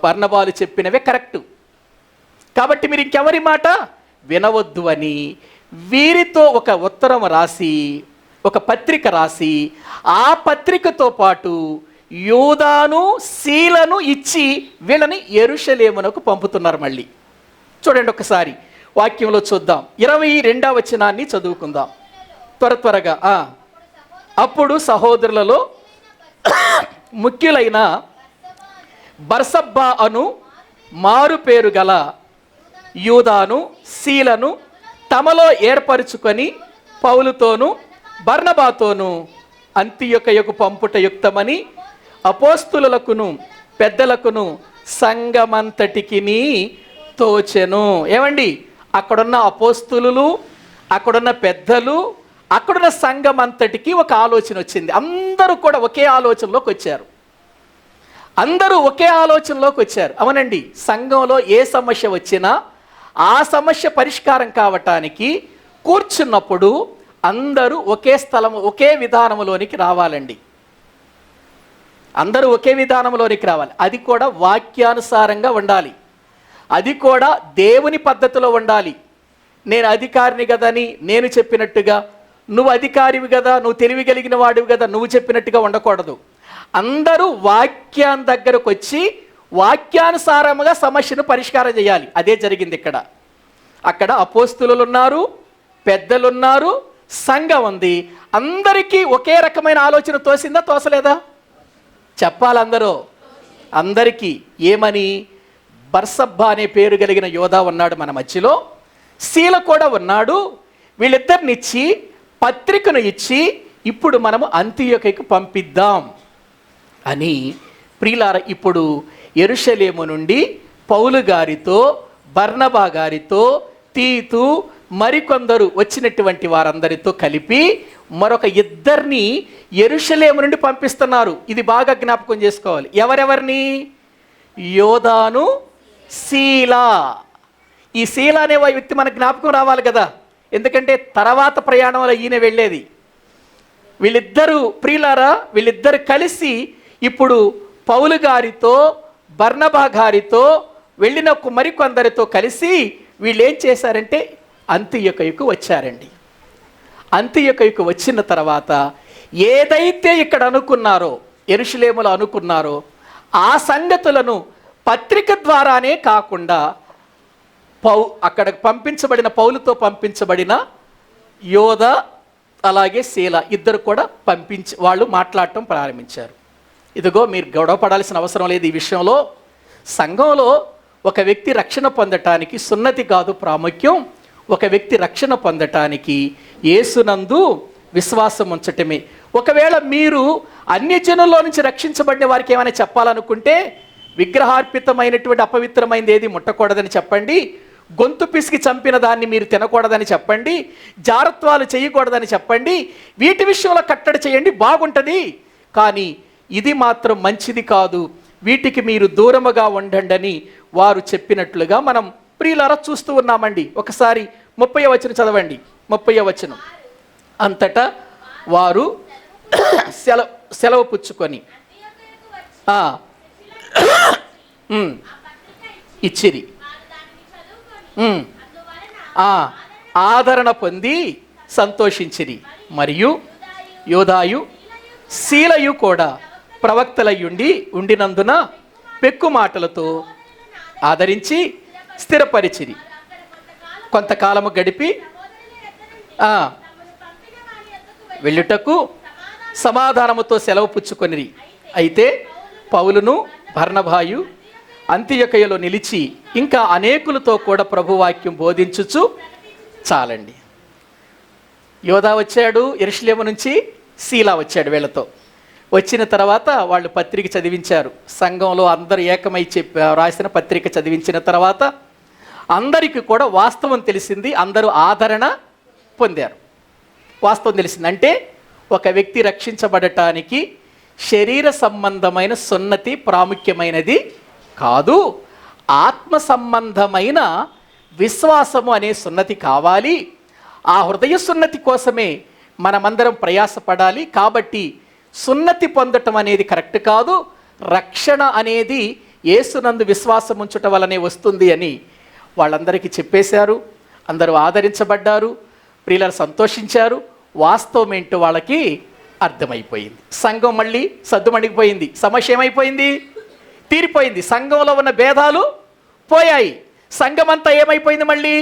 బర్నబాలు చెప్పినవే కరెక్టు, కాబట్టి మీరు ఇంకెవరి మాట వినవద్దు అని వీరితో ఒక ఉత్తరం రాసి ఒక పత్రిక రాసి ఆ పత్రికతో పాటు యూదాను సీలను ఇచ్చి వీళ్ళని యెరూషలేమునకు పంపుతున్నారు. మళ్ళీ చూడండి ఒకసారి వాక్యంలో చూద్దాం, 22వ వచనాన్ని చదువుకుందాం త్వరగా. అప్పుడు సహోదరులలో ముఖ్యులైన బర్సబ్బా అను మారు పేరు గల యూదాను సీలను తమలో ఏర్పరుచుకొని పౌలుతోను బర్నబాతోను అంతియొకయకు పంపుట యుక్తమని అపోస్తులకును పెద్దలకును సంఘమంతటికిని తోచెను. ఏమండి, అక్కడున్న అపోస్తులు, అక్కడున్న పెద్దలు, అక్కడున్న సంఘమంతటికి ఒక ఆలోచన వచ్చింది. అందరూ కూడా ఒకే ఆలోచనలోకి వచ్చారు. అందరూ ఒకే ఆలోచనలోకి వచ్చారు. అవునండి, సంఘంలో ఏ సమస్య వచ్చినా ఆ సమస్య పరిష్కారం కావటానికి కూర్చున్నప్పుడు అందరూ ఒకే స్థలం, ఒకే విధానంలోనికి రావాలండి. అందరూ ఒకే విధానంలోనికి రావాలి. అది కూడా వాక్యానుసారంగా ఉండాలి. అది కూడా దేవుని పద్ధతిలో ఉండాలి. నేను అధికారిని కదని నేను చెప్పినట్టుగా, నువ్వు అధికారివి కదా, నువ్వు తెలివి కలిగిన వాడివి కదా, నువ్వు చెప్పినట్టుగా ఉండకూడదు. అందరూ వాక్యాన్ని దగ్గరకు వచ్చి వాక్యానుసారముగా సమస్యను పరిష్కారం చేయాలి. అదే జరిగింది ఇక్కడ. అక్కడ అపోస్తులు ఉన్నారు, పెద్దలున్నారు, సంఘం ఉంది. అందరికీ ఒకే రకమైన ఆలోచన తోసిందా, తోసలేదా? చెప్పాలి అందరూ. అందరికీ ఏమని? బర్సబ్బా అనే పేరు కలిగిన యోధా ఉన్నాడు మన మధ్యలో, శీల కూడా ఉన్నాడు. వీళ్ళిద్దరినిచ్చి పత్రికను ఇచ్చి ఇప్పుడు మనము అంతియోకయకు పంపిద్దాం అని. ప్రియులారా, ఇప్పుడు యెరూషలేము నుండి పౌలు గారితో, బర్నబా గారితో, తీతు, మరికొందరు వచ్చినటువంటి వారందరితో కలిపి మరొక ఇద్దరిని యెరూషలేము నుండి పంపిస్తున్నారు. ఇది బాగా జ్ఞాపకం చేసుకోవాలి. ఎవరెవరిని? యోధాను, శీలా. ఈ శీల అనే వ్యక్తి మనకు జ్ఞాపకం రావాలి కదా, ఎందుకంటే తర్వాత ప్రయాణంలో ఈయన వెళ్ళేది. వీళ్ళిద్దరూ ప్రియులారా, వీళ్ళిద్దరు కలిసి ఇప్పుడు పౌలు గారితో, బర్నబా గారితో వెళ్ళిన మరికొందరితో కలిసి వీళ్ళు ఏం చేశారంటే అంతియోకయకు వచ్చారండి. అంతియోకయకు వచ్చిన తర్వాత ఏదైతే ఇక్కడ అనుకున్నారో, యెరూషలేములో అనుకున్నారో ఆ సంగతులను పత్రిక ద్వారానే కాకుండా అక్కడ పంపించబడిన పౌలుతో పంపించబడిన యోధ అలాగే శీల ఇద్దరు కూడా వాళ్ళు మాట్లాడటం ప్రారంభించారు. ఇదిగో, మీరు గొడవపడాల్సిన అవసరం లేదు ఈ విషయంలో. సంఘంలో ఒక వ్యక్తి రక్షణ పొందటానికి సున్నతి కాదు ప్రాముఖ్యం. ఒక వ్యక్తి రక్షణ పొందటానికి యేసునందు విశ్వాసం ఉంచటమే. ఒకవేళ మీరు అన్యజనుల్లో నుంచి రక్షించబడిన వారికి ఏమైనా చెప్పాలనుకుంటే విగ్రహార్పితమైనటువంటి అపవిత్రమైనది ఏది ముట్టకూడదని చెప్పండి, గొంతు పిసికి చంపిన దాన్ని మీరు తినకూడదని చెప్పండి, జారత్వాలు చేయకూడదని చెప్పండి, వీటి విషయంలో కట్టడి చేయండి, బాగుంటుంది. కానీ ఇది మాత్రం మంచిది కాదు, వీటికి మీరు దూరముగా ఉండండి అని వారు చెప్పినట్లుగా మనం ప్రియులారా చూస్తూ ఉన్నామండి. ఒకసారి 30వ వచనం చదవండి. 30వ వచనం. అంతటా వారు సెలవు పుచ్చుకొని ఇచ్చిరి. ఆదరణ పొంది సంతోషించిరి. మరియు యోధాయు, శీలయు కూడా ప్రవక్తలయ్యుండి ఉండినందున పెక్కు మాటలతో ఆదరించి స్థిరపరిచిరి. కొంతకాలము గడిపి వెళ్ళుటకు సమాధానముతో సెలవు పుచ్చుకొనిరి. అయితే పౌలును బర్నబాయు అంతియోకయలో నిలిచి ఇంకా అనేకులతో కూడా ప్రభువాక్యం బోధించుచు. చాలండి. యోధా వచ్చాడు యెరూషలేము నుంచి, శీలా వచ్చాడు వీళ్ళతో. వచ్చిన తర్వాత వాళ్ళు పత్రిక చదివించారు. సంఘంలో అందరూ ఏకమై రాసిన పత్రిక చదివించిన తర్వాత అందరికీ కూడా వాస్తవం తెలిసింది. అందరూ ఆదరణ పొందారు. వాస్తవం తెలిసింది అంటే ఒక వ్యక్తి రక్షించబడటానికి శరీర సంబంధమైన సున్నతి ప్రాముఖ్యమైనది కాదు, ఆత్మ సంబంధమైన విశ్వాసము అనే సున్నతి కావాలి. ఆ హృదయ సున్నతి కోసమే మనమందరం ప్రయాసపడాలి. కాబట్టి సున్నతి పొందటం అనేది కరెక్ట్ కాదు, రక్షణ అనేది యేసునందు విశ్వాసం ఉంచుట వలనే వస్తుంది అని వాళ్ళందరికీ చెప్పేశారు. అందరూ ఆదరించబడ్డారు, ప్రియులను సంతోషించారు. వాస్తవం ఏంటో వాళ్ళకి అర్థమైపోయింది. సంఘం మళ్ళీ సద్దుమణిగిపోయింది. సమస్య ఏమైపోయింది? తీరిపోయింది. సంఘంలో ఉన్న భేదాలు పోయాయి. సంఘం అంతా ఏమైపోయింది? మళ్ళీ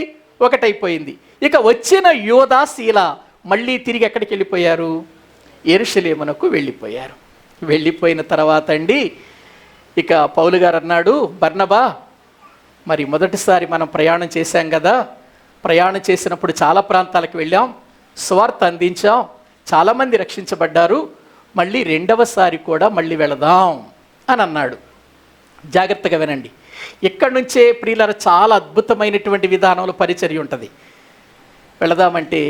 ఒకటైపోయింది. ఇక వచ్చిన యోధా, శీల మళ్ళీ తిరిగి ఎక్కడికి వెళ్ళిపోయారు? యెరూషలేమునకు వెళ్ళిపోయారు. వెళ్ళిపోయిన తర్వాత అండి ఇక పౌలు గారు అన్నాడు, బర్నబా, మరి మొదటిసారి మనం ప్రయాణం చేశాం కదా, ప్రయాణం చేసినప్పుడు చాలా ప్రాంతాలకు వెళ్ళాం, సువార్త అందించాం, చాలామంది రక్షించబడ్డారు, మళ్ళీ రెండవసారి కూడా మళ్ళీ వెళదాం అని అన్నాడు. జాగ్రత్తగా వినండి. ఇక్కడి నుంచే ప్రియులారా చాలా అద్భుతమైనటువంటి విధానంలో పరిచర్య ఉంటుంది. వెళదామంటే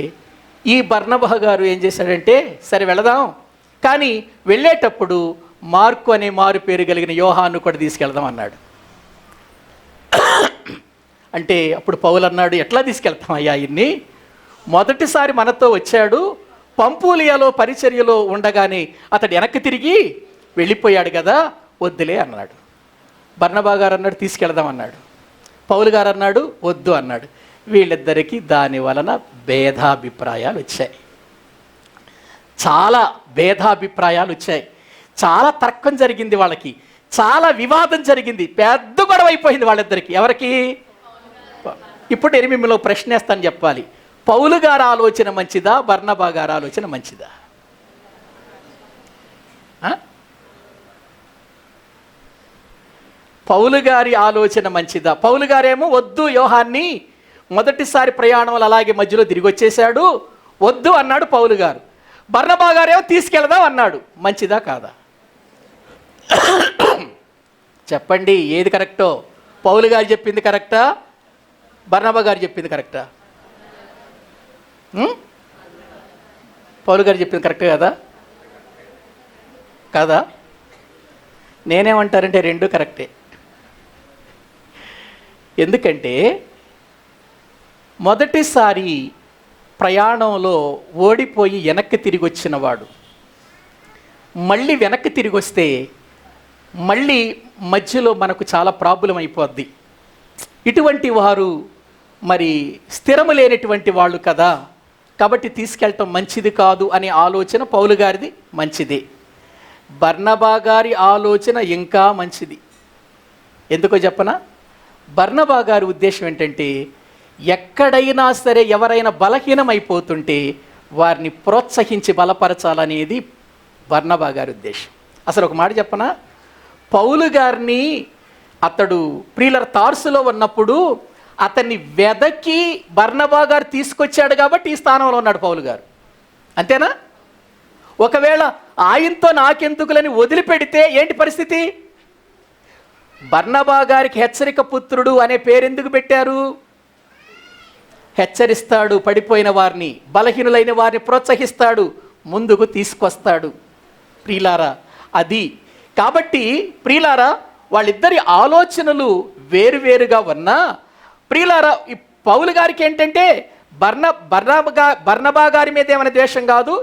ఈ బర్నబా గారు ఏం చేశాడంటే, సరే వెళదాం, కానీ వెళ్ళేటప్పుడు మార్కు అనే మారు పేరు కలిగిన యోహాను కూడా తీసుకెళ్దాం అన్నాడు. అంటే అప్పుడు పౌలు అన్నాడు, ఎట్లా తీసుకెళ్తాం అయ్యా ఇన్ని, మొదటిసారి మనతో వచ్చాడు, పంపూలియాలో పరిచర్యలో ఉండగానే అతడు వెనక్కి తిరిగి వెళ్ళిపోయాడు కదా, వద్దులే అన్నాడు. బర్నబా గారు అన్నాడు తీసుకెళ్దాం అన్నాడు. పౌలు గారు అన్నాడు వద్దు అన్నాడు. వీళ్ళిద్దరికీ దాని వలన భేదాభిప్రాయాలు వచ్చాయి, చాలా భేదాభిప్రాయాలు వచ్చాయి, చాలా తర్కం జరిగింది, వాళ్ళకి చాలా వివాదం జరిగింది, పెద్ద గొడవ అయిపోయింది వాళ్ళిద్దరికి. ఎవరికి? ఇప్పుడు నేను మిమ్మల్ని ప్రశ్న వేస్తాను, చెప్పాలి. పౌలు గారి ఆలోచన మంచిదా, బర్నబా గారి ఆలోచన మంచిదా? పౌలు గారి ఆలోచన మంచిదా? పౌలు గారేమో వద్దు యోహాన్ని, మొదటిసారి ప్రయాణంలో అలాగే మధ్యలో తిరిగి వచ్చేసాడు, వద్దు అన్నాడు పౌలు గారు. బర్నబా గారేమో తీసుకెళ్దాం అన్నాడు. మంచిదా కాదా? చెప్పండి, ఏది కరెక్టో? పౌలు గారు చెప్పింది కరెక్టా, బర్నబా గారు చెప్పింది కరెక్టా? పౌలు గారు చెప్పింది కరెక్ట్ కదా కాదా? నేనేమంటారంటే రెండు కరెక్టే. ఎందుకంటే మొదటిసారి ప్రయాణంలో ఓడిపోయి వెనక్కి తిరిగి వచ్చిన వాడు మళ్ళీ వెనక్కి తిరిగి వస్తే మళ్ళీ మధ్యలో మనకు చాలా ప్రాబ్లం అయిపోద్ది. ఇటువంటి వారు మరి స్థిరము లేనటువంటి వాళ్ళు కదా, కాబట్టి తీసుకెళ్ళటం మంచిది కాదు అనే ఆలోచన పౌలు గారిది మంచిదే. బర్నబా గారి ఆలోచన ఇంకా మంచిది. ఎందుకో చెప్పనా? బర్నబా గారి ఉద్దేశం ఏంటంటే, ఎక్కడైనా సరే ఎవరైనా బలహీనమైపోతుంటే వారిని ప్రోత్సహించి బలపరచాలనేది బర్నబా గారి ఉద్దేశం. అసలు ఒక మాట చెప్పనా, పౌలు గారిని అతడు ప్రియుల తార్సులో ఉన్నప్పుడు అతన్ని వెదకి బర్నబా గారు తీసుకొచ్చాడు కాబట్టి ఈ స్థానంలో ఉన్నాడు పౌలు గారు. అంతేనా? ఒకవేళ ఆయనతో నాకెందుకులని వదిలిపెడితే ఏంటి పరిస్థితి? బర్నబా గారికి హెచ్చరిక పుత్రుడు అనే పేరు ఎందుకు పెట్టారు? హెచ్చరిస్తాడు పడిపోయిన వారిని, బలహీనులైన వారిని ప్రోత్సహిస్తాడు, ముందుకు తీసుకొస్తాడు. ప్రియులారా, అది కాబట్టి ప్రియులారా, వాళ్ళిద్దరి ఆలోచనలు వేరువేరుగా ఉన్నా ప్రియులారా, ఈ పౌలు గారికి ఏంటంటే బర్నబా గారి మీద ఏమైనా ద్వేషం కాదు,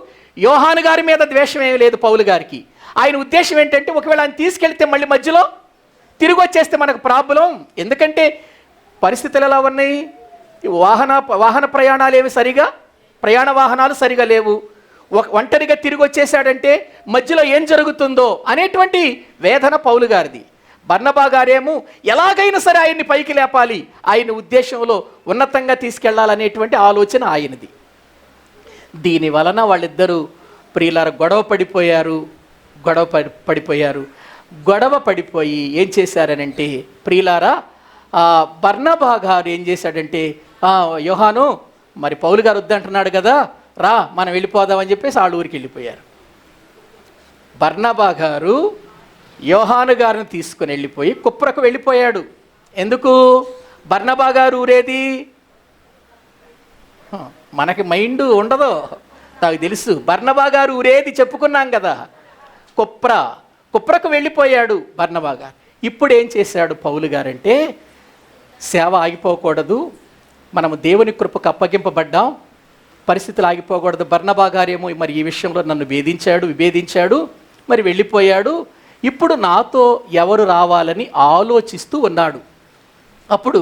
యోహాను గారి మీద ద్వేషం ఏమీ లేదు పౌలు గారికి. ఆయన ఉద్దేశం ఏంటంటే, ఒకవేళ ఆయన తీసుకెళ్తే మళ్ళీ మధ్యలో తిరిగి వచ్చేస్తే మనకు ప్రాబ్లం. ఎందుకంటే పరిస్థితులు ఎలా ఉన్నాయి? వాహన ప్రయాణాలు ఏమి సరిగా, ప్రయాణ వాహనాలు సరిగా లేవు. ఒంటరిగా తిరిగి వచ్చేసాడంటే మధ్యలో ఏం జరుగుతుందో అనేటువంటి వేదన పౌలు గారిది. బర్నబా గారేమో ఎలాగైనా సరే ఆయన్ని పైకి లేపాలి, ఆయన ఉద్దేశంలో ఉన్నతంగా తీసుకెళ్లాలనేటువంటి ఆలోచన ఆయనది. దీని వలన వాళ్ళిద్దరూ ప్రియులారా గొడవ పడిపోయి ఏం చేశారనంటే, ప్రియులారా బర్నబా గారు ఏం చేశాడంటే, యోహాను మరి పౌలు గారు వద్దంటున్నాడు కదా, రా మనం వెళ్ళిపోదామని చెప్పేసి వాళ్ళ ఊరికి వెళ్ళిపోయారు. బర్నబా గారు యోహాను గారిని తీసుకుని వెళ్ళిపోయి కుప్రకు వెళ్ళిపోయాడు. ఎందుకు? బర్నబా గారు ఊరేది మనకి మైండ్ ఉండదో నాకు తెలుసు. బర్నబా గారు ఊరేది చెప్పుకున్నాం కదా, కుప్రకు వెళ్ళిపోయాడు బర్నబా గారు. ఇప్పుడు ఏం చేశాడు పౌలు గారంటే, సేవ ఆగిపోకూడదు, మనము దేవుని కృపకు అప్పగింపబడ్డాం, పరిస్థితులు ఆగిపోకూడదు. బర్నబా గారేమో మరి ఈ విషయంలో నన్ను విభేదించాడు, మరి వెళ్ళిపోయాడు, ఇప్పుడు నాతో ఎవరు రావాలని ఆలోచిస్తూ ఉన్నాడు. అప్పుడు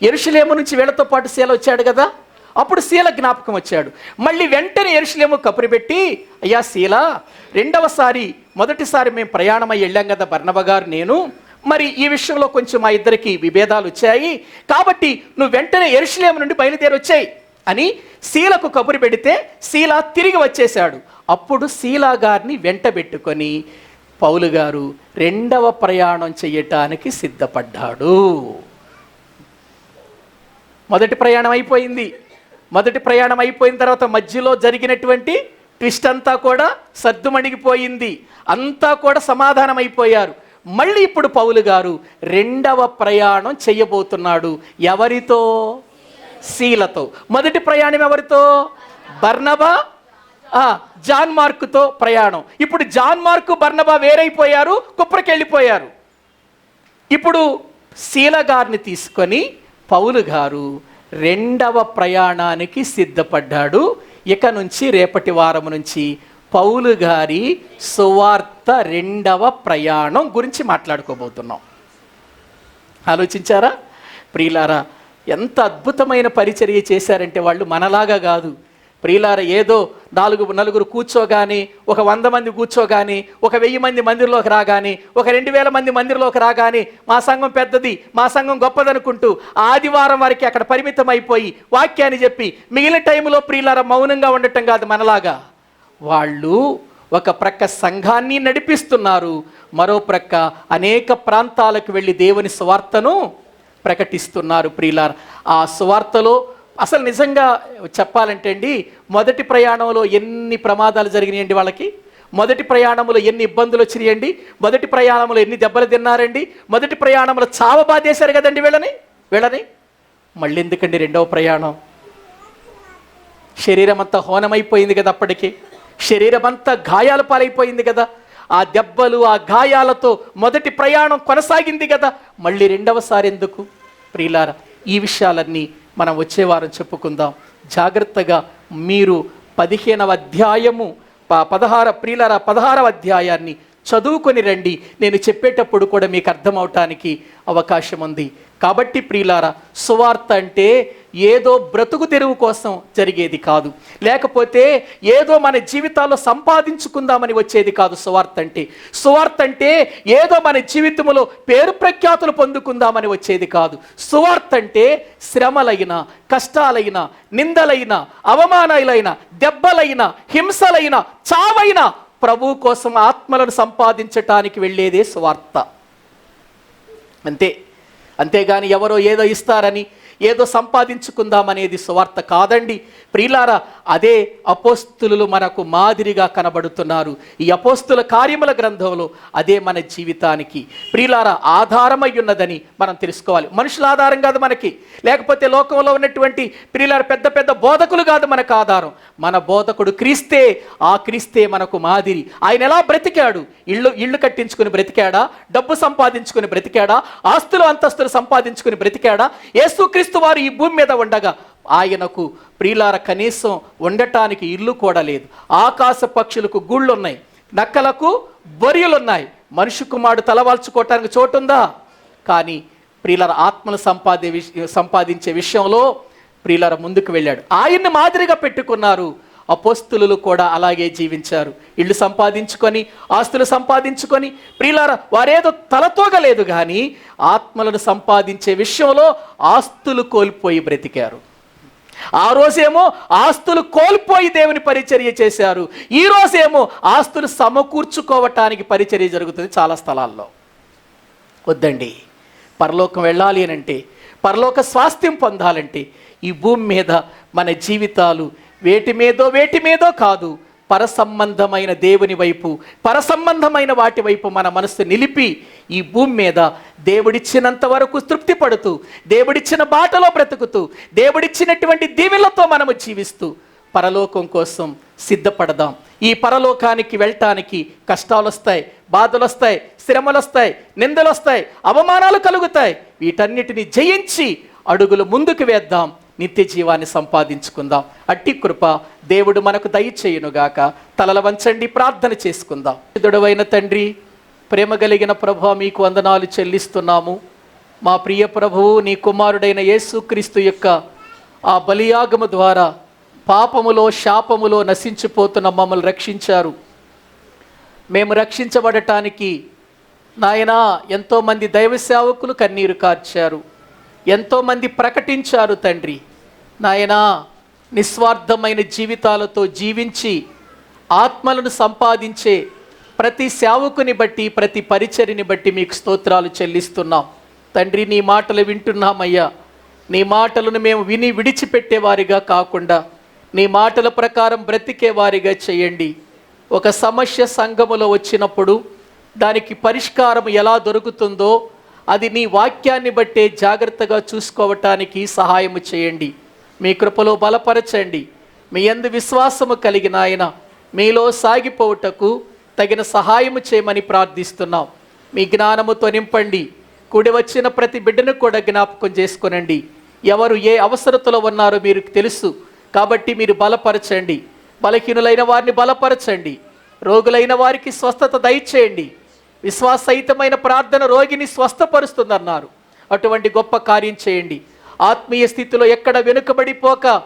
యెరూషలేము నుంచి వీళ్ళతో పాటు శీల వచ్చాడు కదా, అప్పుడు శీల జ్ఞాపకం వచ్చాడు. మళ్ళీ వెంటనే యెరూషలేము కబురు పెట్టి, అయ్యా శీల, మొదటిసారి మేము ప్రయాణమై వెళ్ళాం కదా బర్నబా గారు నేను, మరి ఈ విషయంలో కొంచెం మా ఇద్దరికి విభేదాలు వచ్చాయి, కాబట్టి నువ్వు వెంటనే యెరూషలేము నుండి బయలుదేరి వచ్చాయి అని శీలకు కబురు పెడితే శీల తిరిగి వచ్చేశాడు. అప్పుడు శీల గారిని వెంట పెట్టుకొని పౌలు గారు రెండవ ప్రయాణం చేయటానికి సిద్ధపడ్డాడు. మొదటి ప్రయాణం అయిపోయిన తర్వాత మధ్యలో జరిగినటువంటి ట్విస్ట్ అంతా కూడా సద్దుమణిగిపోయింది, అంతా కూడా సమాధానం అయిపోయారు. మళ్ళీ ఇప్పుడు పౌలు గారు రెండవ ప్రయాణం చేయబోతున్నాడు. ఎవరితో? శీలతో. మొదటి ప్రయాణం ఎవరితో? బర్నబా జాన్ మార్కుతో ప్రయాణం. ఇప్పుడు జాన్ మార్కు బర్నబా వేరైపోయారు, కుప్రకి వెళ్ళిపోయారు. ఇప్పుడు శీల గారిని తీసుకొని పౌలు గారు రెండవ ప్రయాణానికి సిద్ధపడ్డాడు. ఇక నుంచి రేపటి వారం నుంచి పౌలు గారి సువార్త రెండవ ప్రయాణం గురించి మాట్లాడుకోబోతున్నాం. ఆలోచించారా ప్రియులారా? ఎంత అద్భుతమైన పరిచర్య చేశారంటే వాళ్ళు మనలాగా కాదు ప్రియులారా. ఏదో నలుగురు కూర్చోగాని, ఒక 100 మంది కూర్చోగాని, ఒక 1000 మంది మందిరంలోకి రాగాని, ఒక 2000 మంది మందిరంలోకి రాగాని మా సంఘం పెద్దది, మా సంఘం గొప్పదనుకుంటూ ఆదివారం వారికి అక్కడ పరిమితం అయిపోయి వాక్యాన్ని చెప్పి మిగిలిన టైంలో ప్రియులారా మౌనంగా ఉండటం కాదు మనలాగా. వాళ్ళు ఒక ప్రక్క సంఘాన్ని నడిపిస్తున్నారు, మరో ప్రక్క అనేక ప్రాంతాలకు వెళ్ళి దేవుని సువార్తను ప్రకటిస్తున్నారు ప్రియులారా. ఆ సువార్తలో అసలు నిజంగా చెప్పాలంటే అండి, మొదటి ప్రయాణంలో ఎన్ని ప్రమాదాలు జరిగినాయండి వాళ్ళకి, మొదటి ప్రయాణంలో ఎన్ని ఇబ్బందులు వచ్చినాయండి, మొదటి ప్రయాణంలో ఎన్ని దెబ్బలు తిన్నారండి, మొదటి ప్రయాణంలో చావబాదేశారు కదండి వీళ్ళని. మళ్ళీ ఎందుకండి రెండవ ప్రయాణం? శరీరం అంతా హోనమైపోయింది కదా, అప్పటికి శరీరం అంతా గాయాల పాలైపోయింది కదా, ఆ దెబ్బలు ఆ గాయాలతో మొదటి ప్రయాణం కొనసాగింది కదా, మళ్ళీ రెండవసారి ఎందుకు ప్రియులారా? ఈ విషయాలన్నీ మనం వచ్చే వారం చెప్పుకుందాం. జాగ్రత్తగా మీరు 15వ అధ్యాయము 16వ అధ్యాయాన్ని చదువుకొని రండి. నేను చెప్పేటప్పుడు కూడా మీకు అర్థమవటానికి అవకాశం ఉంది. కాబట్టి ప్రియులారా, సువార్త అంటే ఏదో బ్రతుకు తెరువు కోసం జరిగేది కాదు, లేకపోతే ఏదో మన జీవితాల్లో సంపాదించుకుందామని వచ్చేది కాదు. సువార్త అంటే ఏదో మన జీవితంలో పేరు ప్రఖ్యాతులు పొందుకుందామని వచ్చేది కాదు. సువార్త అంటే శ్రమలైన, కష్టాలైన, నిందలైన, అవమానాలైన, దెబ్బలైన, హింసలైన, చావైన ప్రభు కోసం ఆత్మలను సంపాదించటానికి వెళ్ళేదే సువార్త. అంతేగాని ఎవరో ఏదో ఇస్తారని ఏదో సంపాదించుకుందామనేది సువార్త కాదండి ప్రియులారా. అదే అపోస్తులు మనకు మాదిరిగా కనబడుతున్నారు. ఈ అపోస్తుల కార్యముల గ్రంథంలో అదే మన జీవితానికి ప్రియులారా ఆధారమై ఉన్నదని మనం తెలుసుకోవాలి. మనుషుల ఆధారం కాదు మనకి, లేకపోతే లోకంలో ఉన్నటువంటి ప్రియులారా పెద్ద పెద్ద బోధకులు కాదు మనకు ఆధారం. మన బోధకుడు క్రీస్తే. ఆ క్రీస్తే మనకు మాదిరి. ఆయన ఎలా బ్రతికాడు? ఇళ్ళు కట్టించుకుని బ్రతికాడా? డబ్బు సంపాదించుకుని బ్రతికాడా? ఆస్తులు అంతస్తులు సంపాదించుకుని బ్రతికాడా? యేసుక్రీస్తు వారు ఈ భూమి మీద ఉండగా ఆయనకు ప్రియులార కనీసం ఉండటానికి ఇల్లు కూడా లేదు. ఆకాశ పక్షులకు గూళ్ళున్నాయి, నక్కలకు బొరియలున్నాయి, మనిషి కుమారుడు తలవాల్చుకోవటానికి చోటుందా? కానీ ప్రియులార ఆత్మను సంపాదించే విషయంలో ప్రియులార ముందుకు వెళ్ళాడు. ఆయన్ని మాదిరిగా పెట్టుకున్నారు. అపోస్తులు కూడా అలాగే జీవించారు. ఇళ్ళు సంపాదించుకొని, ఆస్తులు సంపాదించుకొని ప్రియులారా వారేదో తలతోగలేదు, కానీ ఆత్మలను సంపాదించే విషయంలో ఆస్తులు కోల్పోయి బ్రతికారు. ఆ రోజేమో ఆస్తులు కోల్పోయి దేవుని పరిచర్య చేశారు. ఈ రోజేమో ఆస్తులు సమకూర్చుకోవటానికి పరిచర్య జరుగుతుంది చాలా స్థలాల్లో. వద్దండి, పరలోకం వెళ్ళాలి అనంటే, పరలోక స్వాస్థ్యం పొందాలంటే ఈ భూమి మీద మన జీవితాలు వేటి మీదో కాదు, పరసంబంధమైన దేవుని వైపు, పరసంబంధమైన వాటి వైపు మన మనసు నిలిపి ఈ భూమి మీద దేవుడిచ్చినంత వరకు తృప్తి పడుతూ, దేవుడిచ్చిన బాటలో బ్రతుకుతూ, దేవుడిచ్చినటువంటి దీవెనలతో మనము జీవిస్తూ పరలోకం కోసం సిద్ధపడదాం. ఈ పరలోకానికి వెళ్ళటానికి కష్టాలు వస్తాయి, బాధలు వస్తాయి, శ్రమలు వస్తాయి, నిందలు వస్తాయి, అవమానాలు కలుగుతాయి. వీటన్నిటిని జయించి అడుగులు ముందుకు వేద్దాం, నిత్య జీవాన్ని సంపాదించుకుందాం. అట్టి కృప దేవుడు మనకు దయచేయునుగాక. తలల వంచండి, ప్రార్థన చేసుకుందాం. పరిశుద్ధుడైన తండ్రి, ప్రేమ కలిగిన ప్రభువా, మీకు వందనాలు చెల్లిస్తున్నాము. మా ప్రియ ప్రభువు నీ కుమారుడైన యేసుక్రీస్తు యొక్క ఆ బలియాగము ద్వారా పాపములో శాపములో నశించిపోతున్న మమ్మల్ని రక్షించారు. మేము రక్షించబడటానికి నాయనా ఎంతోమంది దైవ సేవకులు కన్నీరు కార్చారు, ఎంతోమంది ప్రకటించారు తండ్రి. నాయనా నిస్వార్థమైన జీవితాలతో జీవించి ఆత్మలను సంపాదించే ప్రతి సేవకుని బట్టి, ప్రతి పరిచర్ని బట్టి మీకు స్తోత్రాలు చెల్లిస్తున్నాం తండ్రి. నీ మాటలు వింటున్నామయ్యా. నీ మాటలను మేము విని విడిచిపెట్టేవారిగా కాకుండా నీ మాటల ప్రకారం బ్రతికేవారిగా చేయండి. ఒక సమస్య సంఘములో వచ్చినప్పుడు దానికి పరిష్కారం ఎలా దొరుకుతుందో అది నీ వాక్యాన్ని బట్టే జాగ్రత్తగా చూసుకోవటానికి సహాయము చేయండి. మీ కృపలో బలపరచండి. మీ యందు విశ్వాసము కలిగిన ఆయన మీలో సాగిపోవుటకు తగిన సహాయము చేయమని ప్రార్థిస్తున్నాం. మీ జ్ఞానముతో నింపండి. కూడి వచ్చిన ప్రతి బిడ్డను కూడా జ్ఞాపకం చేసుకొనండి. ఎవరు ఏ అవసరతలో ఉన్నారో మీరు తెలుసు కాబట్టి మీరు బలపరచండి. బలహీనులైన వారిని బలపరచండి. రోగులైన వారికి స్వస్థత దయచేయండి. విశ్వాసహితమైన ప్రార్థన రోగిని స్వస్థపరుస్తుందన్నారు. అటువంటి గొప్ప కార్యం చేయండి. ఆత్మీయ స్థితిలో ఎక్కడ వెనుకబడిపోక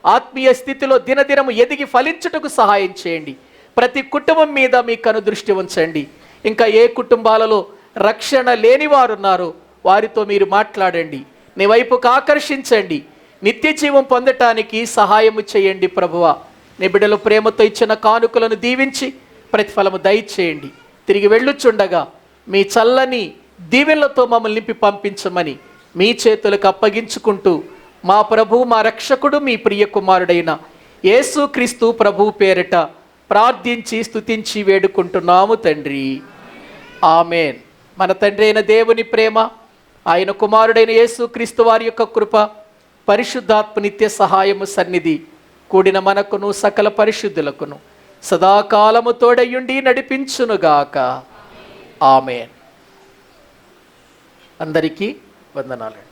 ఆత్మీయ స్థితిలో దినదినము ఎదిగి ఫలించుటకు సహాయం చేయండి. ప్రతి కుటుంబం మీద మీ కనుదృష్టి ఉంచండి. ఇంకా ఏ కుటుంబాలలో రక్షణ లేని వారు ఉన్నారో వారితో మీరు మాట్లాడండి. నీ వైపుకు ఆకర్షించండి. నిత్య జీవం పొందటానికి సహాయము చేయండి ప్రభువా. నీ బిడ్డలు ప్రేమతో ఇచ్చిన కానుకలను దీవించి ప్రతిఫలము దయచేయండి. తిరిగి వెళ్ళుచుండగా మీ చల్లని దీవెనలతో మమ్మల్ని నింపి పంపించమని మీ చేతులకు అప్పగించుకుంటూ మా ప్రభు, మా రక్షకుడు, మీ ప్రియ కుమారుడైన యేసుక్రీస్తు ప్రభు పేరిట ప్రార్థించి స్తుతించి వేడుకుంటున్నాము తండ్రి. ఆమేన్. మన తండ్రి అయిన దేవుని ప్రేమ, ఆయన కుమారుడైన యేసుక్రీస్తు వారి యొక్క కృప, పరిశుద్ధాత్మ నిత్య సహాయము సన్నిధి కూడిన మనకును సకల పరిశుద్ధులకును సదాకాలము తోడయుండి నడిపించునుగాక. ఆమేన్. అందరికీ వందనాలు.